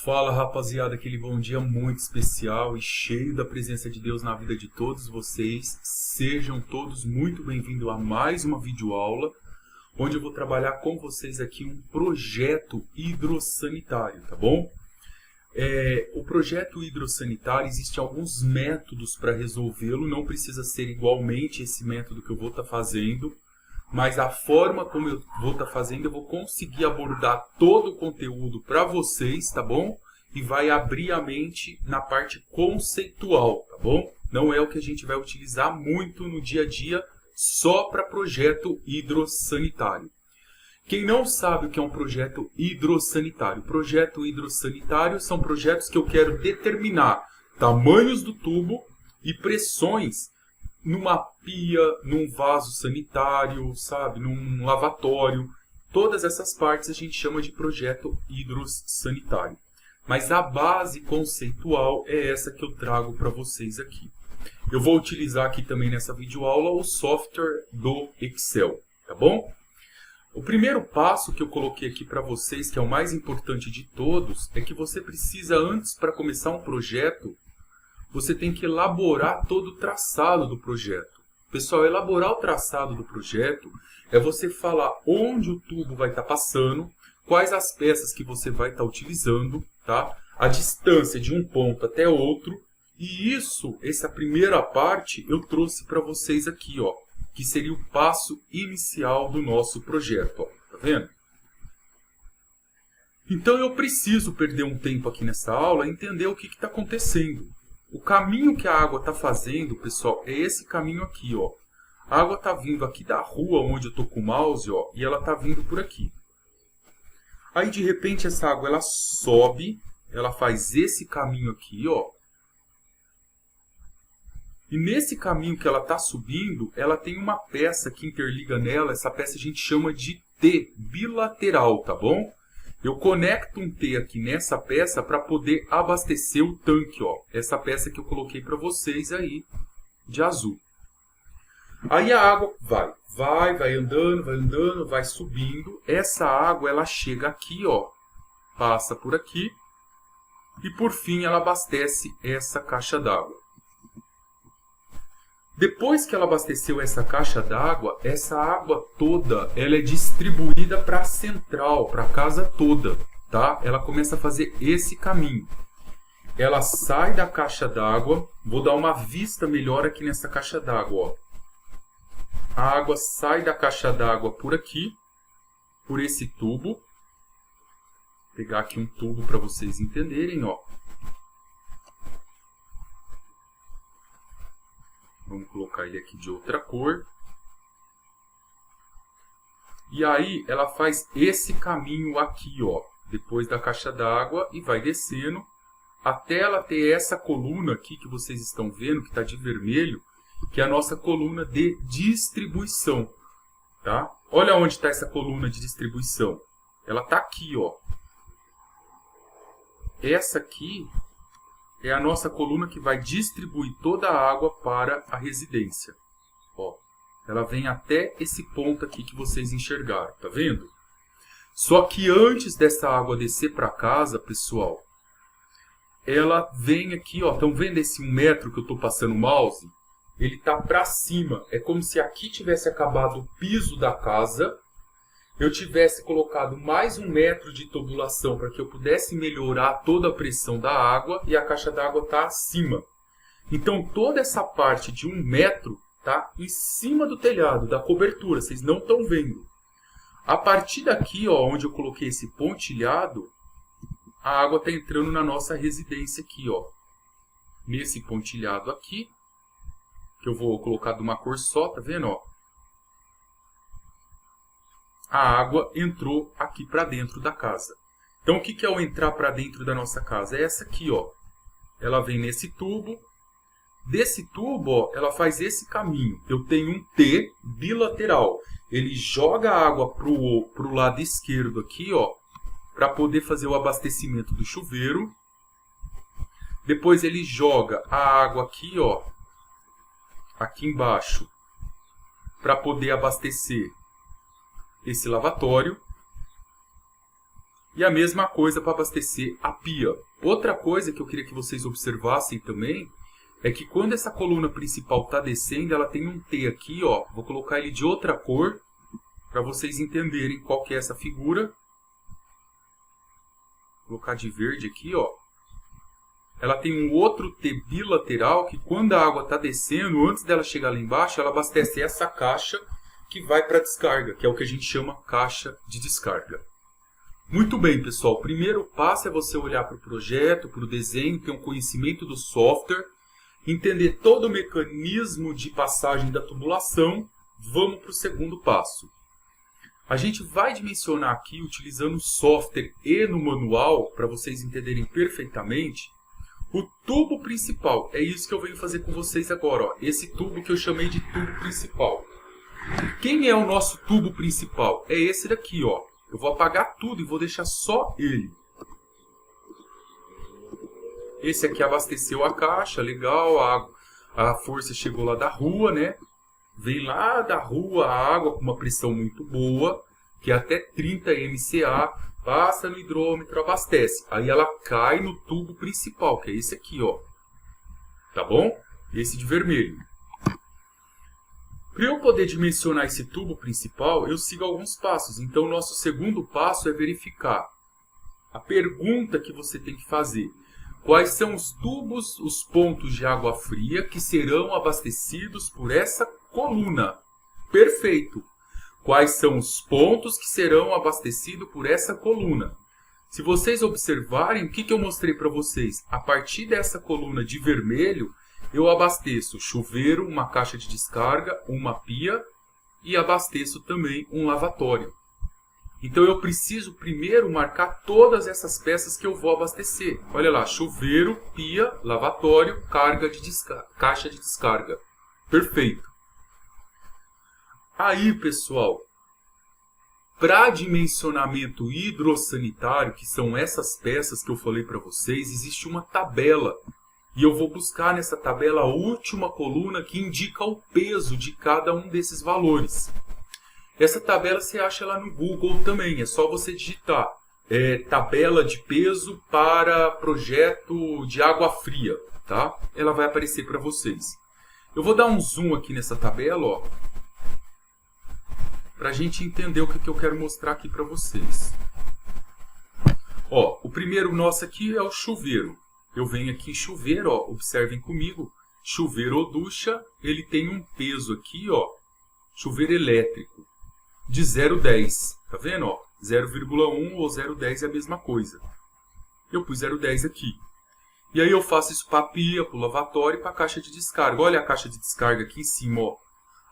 Fala, rapaziada, aquele bom dia muito especial e cheio da presença de Deus na vida de todos vocês. Sejam todos muito bem-vindos a mais uma videoaula, onde eu vou trabalhar com vocês aqui um projeto hidrossanitário, tá bom? O projeto hidrossanitário, existem alguns métodos para resolvê-lo, não precisa ser igualmente esse método que eu vou estar fazendo, mas a forma como eu vou estar fazendo, eu vou conseguir abordar todo o conteúdo para vocês, tá bom? E vai abrir a mente na parte conceitual, tá bom? Não é o que a gente vai utilizar muito no dia a dia, só para projeto hidrossanitário. Quem não sabe o que é um projeto hidrossanitário? Projeto hidrossanitário são projetos que eu quero determinar tamanhos do tubo e pressões numa pia, num vaso sanitário, sabe, num lavatório. Todas essas partes a gente chama de projeto hidrossanitário. Mas a base conceitual é essa que eu trago para vocês aqui. Eu vou utilizar aqui também nessa videoaula o software do Excel, tá bom? O primeiro passo que eu coloquei aqui para vocês, que é o mais importante de todos, é que você precisa, antes para começar um projeto, você tem que elaborar todo o traçado do projeto. Pessoal, elaborar o traçado do projeto é você falar onde o tubo vai estar passando, quais as peças que você vai estar utilizando, tá? A distância de um ponto até outro. E essa primeira parte eu trouxe para vocês aqui, ó, que seria o passo inicial do nosso projeto, ó, tá vendo? Então eu preciso perder um tempo aqui nessa aula e entender o que está acontecendo. O caminho que a água está fazendo, pessoal, é esse caminho aqui, ó. A água está vindo aqui da rua onde eu estou com o mouse, ó, e ela está vindo por aqui. Aí, de repente, essa água ela sobe, ela faz esse caminho aqui, ó. E nesse caminho que ela está subindo, ela tem uma peça que interliga nela. Essa peça a gente chama de T, bilateral, tá bom? Eu conecto um T aqui nessa peça para poder abastecer o tanque, ó. Essa peça que eu coloquei para vocês aí, de azul. Aí a água vai andando, vai subindo. Essa água, ela chega aqui, ó. Passa por aqui. E por fim, ela abastece essa caixa d'água. Depois que ela abasteceu essa caixa d'água, essa água toda ela é distribuída para a central, para a casa toda, tá? Ela começa a fazer esse caminho. Ela sai da caixa d'água, vou dar uma vista melhor aqui nessa caixa d'água, ó. A água sai da caixa d'água por aqui, por esse tubo. Vou pegar aqui um tubo para vocês entenderem, ó. Vamos colocar ele aqui de outra cor. E aí ela faz esse caminho aqui, ó, depois da caixa d'água e vai descendo até ela ter essa coluna aqui que vocês estão vendo, que está de vermelho, que é a nossa coluna de distribuição, tá? Olha onde está essa coluna de distribuição. Ela está aqui, ó. Essa aqui é a nossa coluna que vai distribuir toda a água para a residência. Ó, ela vem até esse ponto aqui que vocês enxergaram, tá vendo? Só que antes dessa água descer para casa, pessoal, ela vem aqui, ó. Estão vendo esse 1 metro que eu estou passando o mouse? Ele está para cima. É como se aqui tivesse acabado o piso da casa. Eu tivesse colocado mais 1 metro de tubulação para que eu pudesse melhorar toda a pressão da água e a caixa d'água está acima. Então toda essa parte de 1 metro está em cima do telhado, da cobertura, vocês não estão vendo. A partir daqui, ó, onde eu coloquei esse pontilhado, a água está entrando na nossa residência aqui, ó. Nesse pontilhado aqui, que eu vou colocar de uma cor só, tá vendo, ó? A água entrou aqui para dentro da casa. Então, o que é o entrar para dentro da nossa casa? É essa aqui, ó. Ela vem nesse tubo. Desse tubo, ó, ela faz esse caminho. Eu tenho um T bilateral. Ele joga a água pro lado esquerdo aqui, ó, para poder fazer o abastecimento do chuveiro. Depois ele joga a água aqui, ó, aqui embaixo, para poder abastecer esse lavatório. E a mesma coisa para abastecer a pia. Outra coisa que eu queria que vocês observassem também é que quando essa coluna principal está descendo, ela tem um T aqui, ó. Vou colocar ele de outra cor para vocês entenderem qual que é essa figura. Vou colocar de verde aqui, ó. Ela tem um outro T bilateral que quando a água está descendo, antes dela chegar lá embaixo, ela abastece essa caixa que vai para a descarga, que é o que a gente chama caixa de descarga. Muito bem, pessoal. O primeiro passo é você olhar para o projeto, para o desenho, ter um conhecimento do software, entender todo o mecanismo de passagem da tubulação. Vamos para o segundo passo. A gente vai dimensionar aqui, utilizando o software e no manual, para vocês entenderem perfeitamente, o tubo principal. É isso que eu venho fazer com vocês agora, ó. Esse tubo que eu chamei de tubo principal. Quem é o nosso tubo principal? É esse daqui, ó. Eu vou apagar tudo e vou deixar só ele. Esse aqui abasteceu a caixa, legal. A força chegou lá da rua, né? Vem lá da rua a água com uma pressão muito boa, que é até 30 MCA, passa no hidrômetro, abastece. Aí ela cai no tubo principal, que é esse aqui, ó. Tá bom? Esse de vermelho. Para eu poder dimensionar esse tubo principal, eu sigo alguns passos. Então, o nosso segundo passo é verificar a pergunta que você tem que fazer. Quais são os tubos, os pontos de água fria que serão abastecidos por essa coluna? Perfeito. Quais são os pontos que serão abastecidos por essa coluna? Se vocês observarem, o que eu mostrei para vocês? A partir dessa coluna de vermelho, eu abasteço chuveiro, uma caixa de descarga, uma pia e abasteço também um lavatório. Então eu preciso primeiro marcar todas essas peças que eu vou abastecer. Olha lá, chuveiro, pia, lavatório, caixa de descarga. Perfeito. Aí, pessoal, para dimensionamento hidrossanitário, que são essas peças que eu falei para vocês, existe uma tabela. E eu vou buscar nessa tabela a última coluna que indica o peso de cada um desses valores. Essa tabela você acha lá no Google também. É só você digitar tabela de peso para projeto de água fria. Tá? Ela vai aparecer para vocês. Eu vou dar um zoom aqui nessa tabela, ó, para a gente entender o que eu quero mostrar aqui para vocês. Ó, o primeiro nosso aqui é o chuveiro. Eu venho aqui em chuveiro, ó, observem comigo. Chuveiro ou ducha, ele tem um peso aqui, ó, chuveiro elétrico, de 0,10. Tá vendo? 0,1 ou 0,10 é a mesma coisa. Eu pus 0,10 aqui. E aí eu faço isso para a pia, para o lavatório e para a caixa de descarga. Olha a caixa de descarga aqui em cima, ó.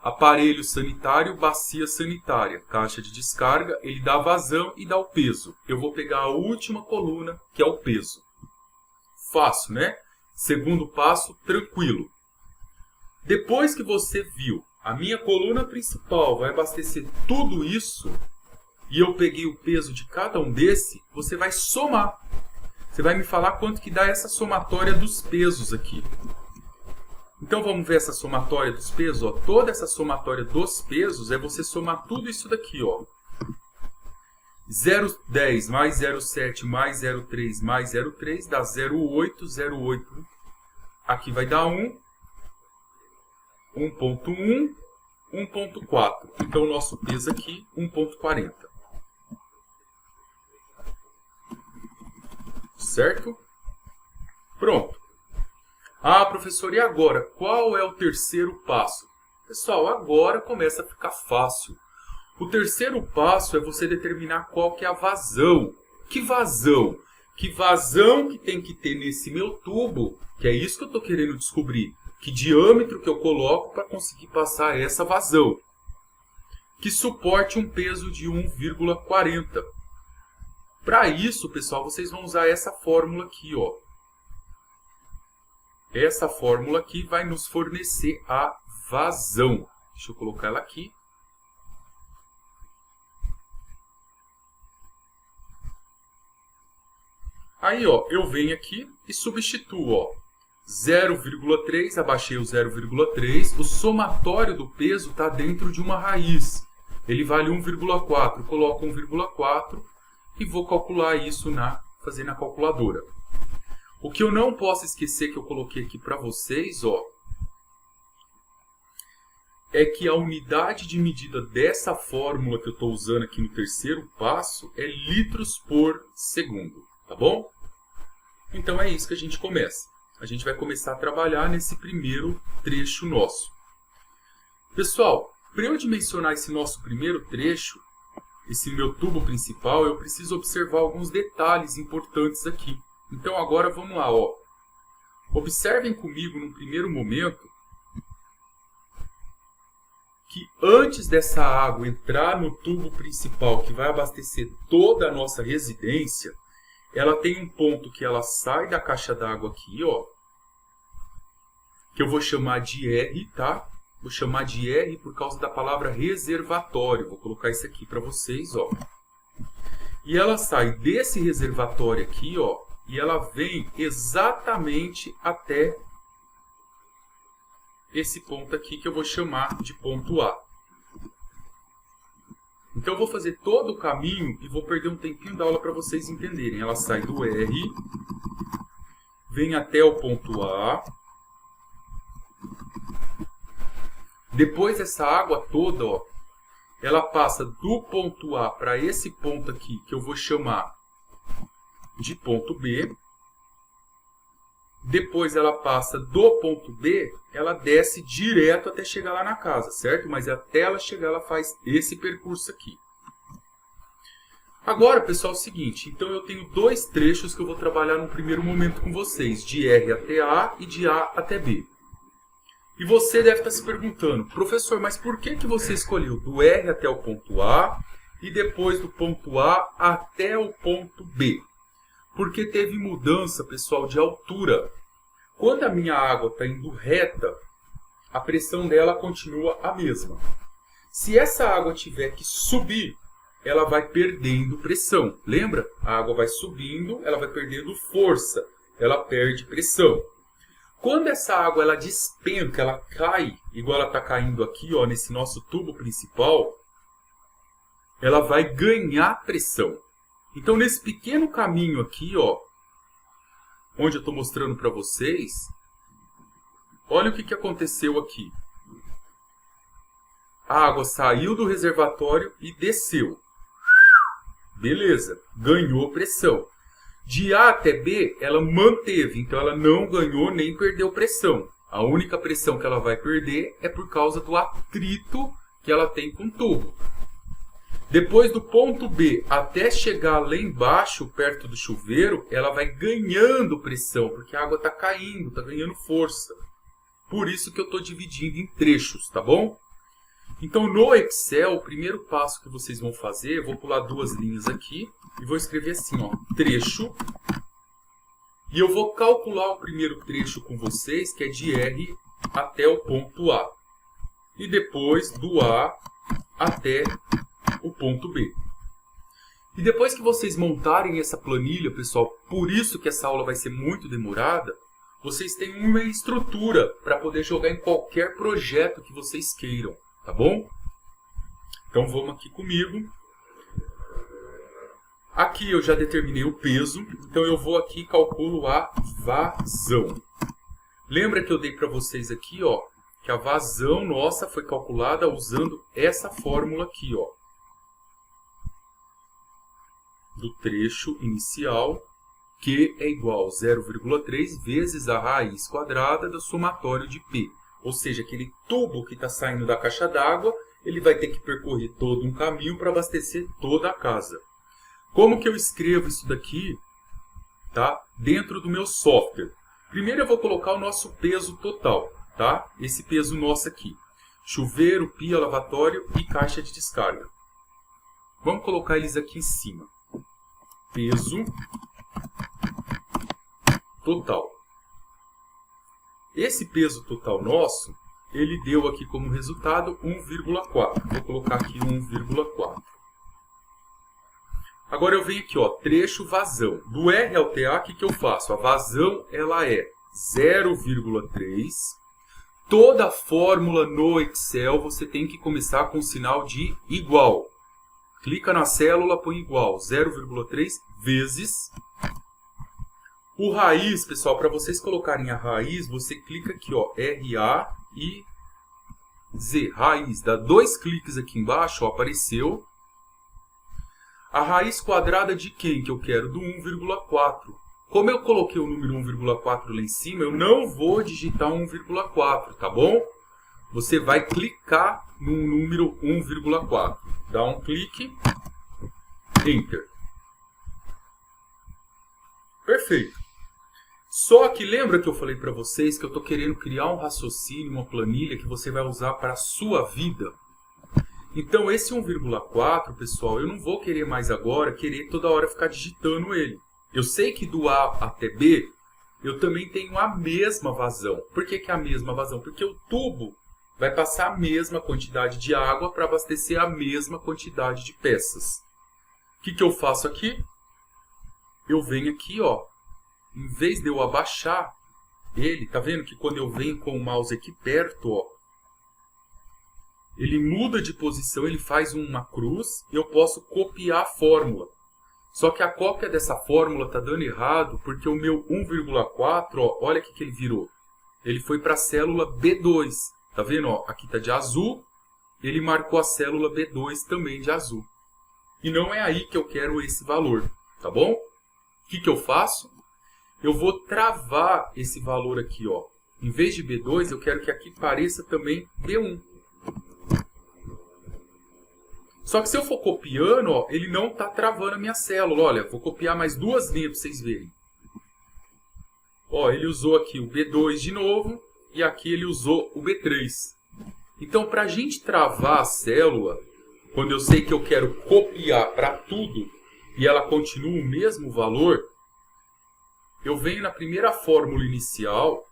Aparelho sanitário, bacia sanitária. Caixa de descarga, ele dá vazão e dá o peso. Eu vou pegar a última coluna, que é o peso. Fácil, né? Segundo passo, tranquilo. Depois que você viu a minha coluna principal vai abastecer tudo isso e eu peguei o peso de cada um desse, você vai somar. Você vai me falar quanto que dá essa somatória dos pesos aqui. Então vamos ver essa somatória dos pesos. Ó. Toda essa somatória dos pesos é você somar tudo isso daqui, ó. 0,10 mais 0,7 mais 0,3 mais 0,3 dá 0,8, 0,8. Aqui vai dar 1, 1,1, 1,4. Então o nosso peso aqui, 1,40. Certo? Pronto. Ah, professor, e agora? Qual é o terceiro passo? Pessoal, agora começa a ficar fácil. O terceiro passo é você determinar qual que é a vazão. Que vazão? Que vazão que tem que ter nesse meu tubo? Que é isso que eu estou querendo descobrir. Que diâmetro que eu coloco para conseguir passar essa vazão? Que suporte um peso de 1,40. Para isso, pessoal, vocês vão usar essa fórmula aqui, ó. Essa fórmula aqui vai nos fornecer a vazão. Deixa eu colocar ela aqui. Aí, ó, eu venho aqui e substituo, ó, 0,3, abaixei o 0,3, o somatório do peso está dentro de uma raiz. Ele vale 1,4, coloco 1,4 e vou calcular isso fazer na calculadora. O que eu não posso esquecer que eu coloquei aqui para vocês, ó, é que a unidade de medida dessa fórmula que eu estou usando aqui no terceiro passo é litros por segundo, tá bom? Então é isso que a gente começa. A gente vai começar a trabalhar nesse primeiro trecho nosso. Pessoal, para eu dimensionar esse nosso primeiro trecho, esse meu tubo principal, eu preciso observar alguns detalhes importantes aqui. Então agora vamos lá, ó. Observem comigo num primeiro momento que antes dessa água entrar no tubo principal que vai abastecer toda a nossa residência, ela tem um ponto que ela sai da caixa d'água aqui, ó, que eu vou chamar de R, tá? Vou chamar de R por causa da palavra reservatório. Vou colocar isso aqui para vocês, ó. E ela sai desse reservatório aqui, ó, e ela vem exatamente até esse ponto aqui que eu vou chamar de ponto A. Então eu vou fazer todo o caminho e vou perder um tempinho da aula para vocês entenderem. Ela sai do R, vem até o ponto A. Depois essa água toda, ó, ela passa do ponto A para esse ponto aqui que eu vou chamar de ponto B. Depois ela passa do ponto B, ela desce direto até chegar lá na casa, certo? Mas até ela chegar, ela faz esse percurso aqui. Agora, pessoal, é o seguinte. Então, eu tenho dois trechos que eu vou trabalhar no primeiro momento com vocês. De R até A e de A até B. E você deve estar se perguntando, professor, mas por que você escolheu do R até o ponto A e depois do ponto A até o ponto B? Porque teve mudança, pessoal, de altura. Quando a minha água está indo reta, a pressão dela continua a mesma. Se essa água tiver que subir, ela vai perdendo pressão. Lembra? A água vai subindo, ela vai perdendo força, ela perde pressão. Quando essa água ela despenca, ela cai, igual ela está caindo aqui, ó, nesse nosso tubo principal, ela vai ganhar pressão. Então, nesse pequeno caminho aqui, ó, onde eu estou mostrando para vocês, olha o que aconteceu aqui. A água saiu do reservatório e desceu. Beleza, ganhou pressão. De A até B, ela manteve, então ela não ganhou nem perdeu pressão. A única pressão que ela vai perder é por causa do atrito que ela tem com o tubo. Depois do ponto B até chegar lá embaixo, perto do chuveiro, ela vai ganhando pressão, porque a água está caindo, está ganhando força. Por isso que eu estou dividindo em trechos, tá bom? Então, no Excel, o primeiro passo que vocês vão fazer, eu vou pular duas linhas aqui e vou escrever assim, ó, trecho. E eu vou calcular o primeiro trecho com vocês, que é de R até o ponto A. E depois do A até o ponto B. E depois que vocês montarem essa planilha, pessoal, por isso que essa aula vai ser muito demorada, vocês têm uma estrutura para poder jogar em qualquer projeto que vocês queiram, tá bom? Então vamos aqui comigo. Aqui eu já determinei o peso, então eu vou aqui e calculo a vazão. Lembra que eu dei para vocês aqui, ó, que a vazão nossa foi calculada usando essa fórmula aqui, ó, do trecho inicial, Q é igual a 0,3 vezes a raiz quadrada do somatório de P. Ou seja, aquele tubo que está saindo da caixa d'água, ele vai ter que percorrer todo um caminho para abastecer toda a casa. Como que eu escrevo isso daqui, tá? Dentro do meu software? Primeiro eu vou colocar o nosso peso total, tá? Esse peso nosso aqui. Chuveiro, pia, lavatório e caixa de descarga. Vamos colocar eles aqui em cima. Peso total. Esse peso total nosso, ele deu aqui como resultado 1,4. Vou colocar aqui 1,4. Agora eu venho aqui, ó, trecho vazão. Do R ao TA, o que eu faço? A vazão ela é 0,3. Toda fórmula no Excel você tem que começar com o sinal de igual. Clica na célula, põe igual 0,3 vezes. O raiz, pessoal, para vocês colocarem a raiz, você clica aqui, ó, R-A-I-Z, raiz. Dá 2 cliques aqui embaixo, ó, apareceu. A raiz quadrada de quem que eu quero? Do 1,4. Como eu coloquei o número 1,4 lá em cima, eu não vou digitar 1,4, tá bom? Você vai clicar no número 1,4. Dá um clique, Enter. Perfeito. Só que lembra que eu falei para vocês que eu estou querendo criar um raciocínio, uma planilha que você vai usar para a sua vida? Então esse 1,4, pessoal, eu não vou querer mais agora, querer toda hora ficar digitando ele. Eu sei que do A até B, eu também tenho a mesma vazão. Por que é a mesma vazão? Porque o tubo vai passar a mesma quantidade de água para abastecer a mesma quantidade de peças. O que eu faço aqui? Eu venho aqui, ó, em vez de eu abaixar ele, tá vendo que quando eu venho com o mouse aqui perto, ó, ele muda de posição, ele faz uma cruz e eu posso copiar a fórmula. Só que a cópia dessa fórmula está dando errado porque o meu 1,4, ó, olha o que ele virou. Ele foi para a célula B2. Tá vendo? Ó, aqui está de azul, ele marcou a célula B2 também de azul. E não é aí que eu quero esse valor, tá bom? O que eu faço? Eu vou travar esse valor aqui, ó. Em vez de B2, eu quero que aqui pareça também B1. Só que se eu for copiando, ó, ele não está travando a minha célula. Olha, vou copiar mais 2 linhas para vocês verem. Ó, ele usou aqui o B2 de novo e aqui ele usou o B3. Então, para a gente travar a célula, quando eu sei que eu quero copiar para tudo e ela continua o mesmo valor, eu venho na primeira fórmula inicial,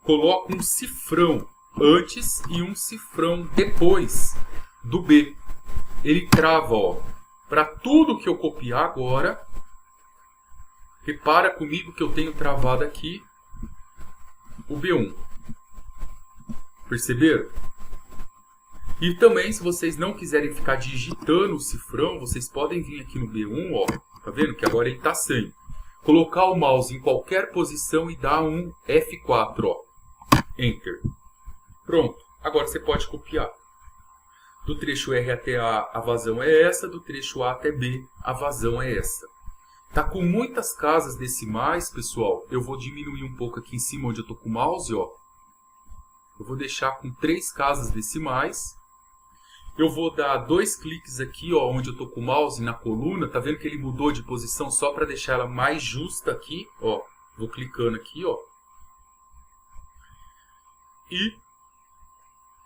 coloco um cifrão antes e um cifrão depois do B. Ele trava, ó, para tudo que eu copiar agora. Repara comigo que eu tenho travado aqui o B1. Perceberam? E também, se vocês não quiserem ficar digitando o cifrão, vocês podem vir aqui no B1, ó, tá vendo que agora ele está sem. Colocar o mouse em qualquer posição e dar um F4, ó. Enter. Pronto. Agora você pode copiar. Do trecho R até A vazão é essa, do trecho A até B a vazão é essa. Tá com muitas casas decimais, pessoal. Eu vou diminuir um pouco aqui em cima onde eu tô com o mouse, ó. Eu vou deixar com 3 casas decimais. Eu vou dar 2 cliques aqui, ó, onde eu tô com o mouse na coluna. Tá vendo que ele mudou de posição só para deixar ela mais justa aqui, ó. Vou clicando aqui, ó. E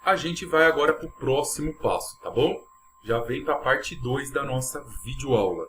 a gente vai agora para o próximo passo, tá bom? Já vem para a parte 2 da nossa videoaula.